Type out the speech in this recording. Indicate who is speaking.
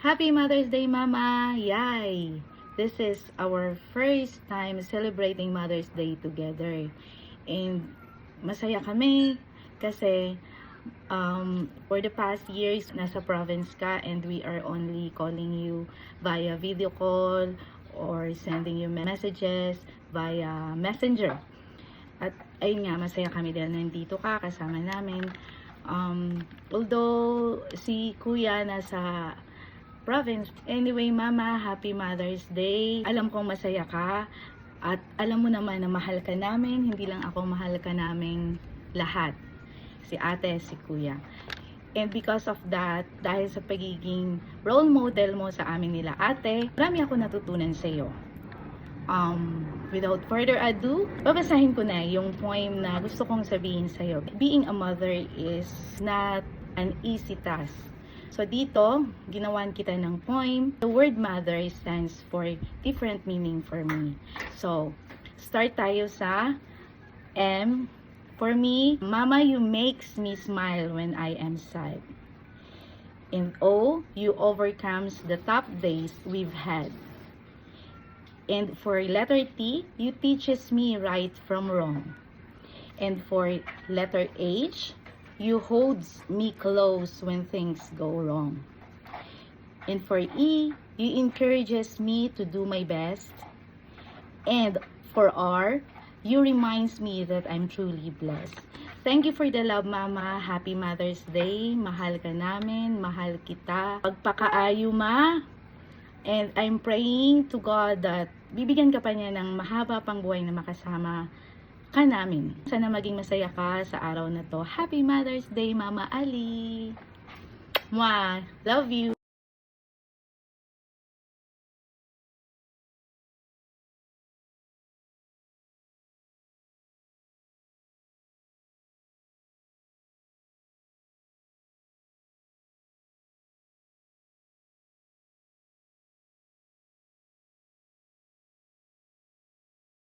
Speaker 1: Happy Mother's Day, Mama! Yay! This is our first time celebrating Mother's Day together. And masaya kami kasi for the past years, nasa province ka and we are only calling you via video call or sending you messages via messenger. At ayun nga, masaya kami dahil nandito ka, kasama namin. Although si Kuya nasa province. Anyway, Mama, Happy Mother's Day. Alam kong masaya ka at alam mo naman na mahal ka namin. Hindi lang ako, mahal ka namin lahat. Si ate, si Kuya. And because of that, dahil sa pagiging role model mo sa amin nila ate, marami ako natutunan sa iyo. Without further ado, babasahin ko na yung poem na gusto kong sabihin sa iyo. Being a mother is not an easy task. So dito, ginawan kita ng poem. The word mother stands for different meaning for me. So, start tayo sa M. For me, Mama, you makes me smile when I am sad. And O, you overcomes the tough days we've had. And for letter T, you teaches me right from wrong. And for letter H, you holds me close when things go wrong. And for E, you encourages me to do my best. And for R, you reminds me that I'm truly blessed. Thank you for the love, Mama. Happy Mother's Day. Mahal ka namin. Mahal kita. Pagpakaayo, Ma. And I'm praying to God that bibigyan ka pa niya ng mahaba pang buhay na makasama ka namin. Sana maging masaya ka sa araw na to. Happy Mother's Day, Mama Ali! Mwah! Love you!